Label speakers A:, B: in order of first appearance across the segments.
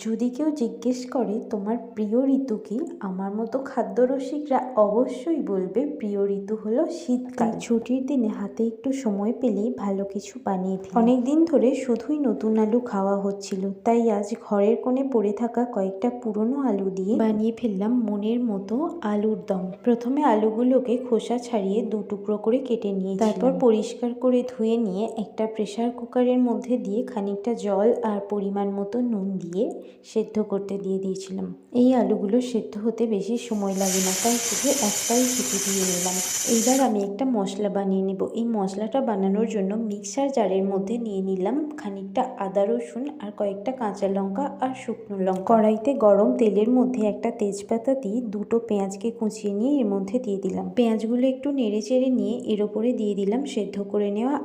A: যদি কেউ জিজ্ঞেস করে তোমার প্রিয় ঋতু কি, আমার মতো খাদ্যরসিকরা অবশ্যই বলবে প্রিয় ঋতু হলো শীতকাল। ছুটির দিনে হাতে একটু সময় পেলেই ভালো কিছু বানিয়ে ফেলি। অনেকদিন ধরে শুধুই নতুন আলু খাওয়া হচ্ছিল, তাই আজ ঘরের কোণে পড়ে থাকা কয়েকটা পুরনো আলু দিয়ে বানিয়ে ফেললাম মনের মতো আলুর দম। প্রথমে আলুগুলোকে খোসা ছাড়িয়ে দু টুকরো করে কেটে নিয়েছি, তারপর পরিষ্কার করে ধুয়ে নিয়ে একটা প্রেসার কুকারের মধ্যে দিয়ে খানিকটা জল আর পরিমাণ মতো নুন দিয়ে সেদ্ধ করতে দিয়ে দিয়েছিলাম। এই আলুগুলো সেদ্ধ হতে বেশি সময় লাগে না, তাই শুধু একটাই সিটি দিয়ে নিলাম। এইবার আমি একটা মশলা বানিয়ে নেব। এই মশলাটা বানানোর জন্য মিক্সার জারের মধ্যে নিয়ে নিলাম খানিকটা আদা রসুন আর কয়েকটা কাঁচা লঙ্কা আর শুকনো লঙ্কা। কড়াইতে গরম তেলের মধ্যে একটা তেজপাতা দিয়ে দুটো পেঁয়াজকে কুচিয়ে নিয়ে এর মধ্যে দিয়ে দিলাম। পেঁয়াজগুলো একটু নেড়ে চেড়ে নিয়ে এর ওপরে দিয়ে দিলাম সেদ্ধ করে নেওয়া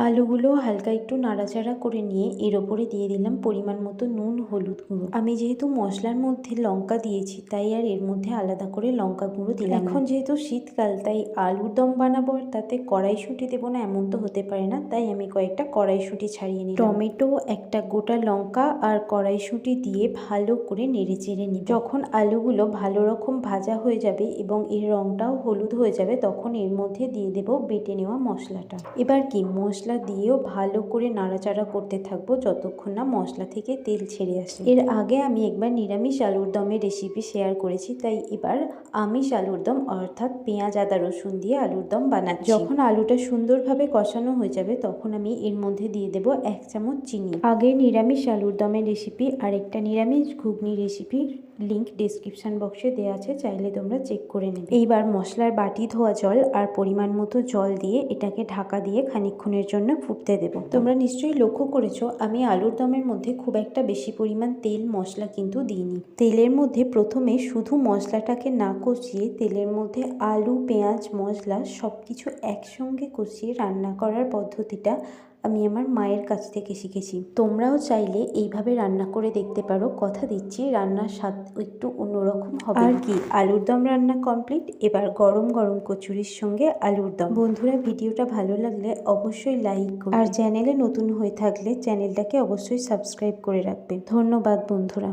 A: আলুগুলো হালকা একটু নাড়াচাড়া করে নিয়ে এর ওপরে দিয়ে দিলাম পরিমাণ মতো নুন, হলুদ গুঁড়ো। আমি যেহেতু মশলার মধ্যে লঙ্কা দিয়েছি, তাই আর এর মধ্যে আলাদা করে লঙ্কা গুঁড়ো দিলাম। এখন যেহেতু শীতকাল, তাই আলুর দম বানাবো আর তাতে কড়াইশুঁটি দেবো না এমন তো হতে পারে না, তাই আমি কয়েকটা কড়াইশুঁটি ছাড়িয়ে নিলাম। টমেটো, একটা গোটা লঙ্কা আর কড়াইশুঁটি দিয়ে ভালো করে নেড়ে চেড়ে নিই। যখন আলুগুলো ভালো রকম ভাজা হয়ে যাবে এবং এর রংটাও হলুদ হয়ে যাবে, তখন এর মধ্যে দিয়ে দেবো বেটে নেওয়া মশলাটা। এবার কি মশলা দিয়েও ভালো করে নাড়াচাড়া করতে থাকবো যতক্ষণ না মশলা থেকে তেল ছেড়ে আসে। এর আগে আমি একবার নিরামিষ আলুর দমের রেসিপি শেয়ার করেছি, তাই এবার আমিষ আলুর দম অর্থাৎ পেঁয়াজ আদা রসুন দিয়ে আলুর দম বানাচ্ছি। যখন আলুটা সুন্দরভাবে কষানো হয়ে যাবে, তখন আমি এর মধ্যে দিয়ে দেবো 1 চামচ চিনি। আগে নিরামিষ আলুর দমের রেসিপি আর একটা নিরামিষ ঘুগনি রেসিপির লিঙ্ক ডেসক্রিপশন বক্সে দেওয়া আছে, চাইলে তোমরা চেক করে নেবে। এইবার মশলার বাটি ধোয়া জল আর পরিমাণ মতো জল দিয়ে এটাকে ঢাকা দিয়ে খানিকক্ষণের জন্য ফুটতে দেবো। তোমরা নিশ্চয়ই লক্ষ্য করেছো, আমি আলুর দমের মধ্যে খুব একটা বেশি পরিমাণ তেল মশলা কিন্তু দিইনি। তেলের মধ্যে প্রথমে শুধু মশলাটাকে না কষিয়ে তেলের মধ্যে আলু, পেঁয়াজ, মশলা সব কিছু একসঙ্গে কষিয়ে রান্না করার পদ্ধতিটা আমি আমার মায়ের কাছ থেকে শিখেছি। তোমরাও চাইলে এইভাবে রান্না করে দেখতে পারো, কথা দিচ্ছি রান্নার স্বাদ একটু অন্যরকম হবে। আর কি, আলুর দম রান্না কমপ্লিট। এবার গরম গরম কচুরির সঙ্গে আলুর দম। বন্ধুরা, ভিডিওটা ভালো লাগলে অবশ্যই লাইক করবে, আর চ্যানেলে নতুন হয়ে থাকলে চ্যানেলটাকে অবশ্যই সাবস্ক্রাইব করে রাখবে। ধন্যবাদ বন্ধুরা।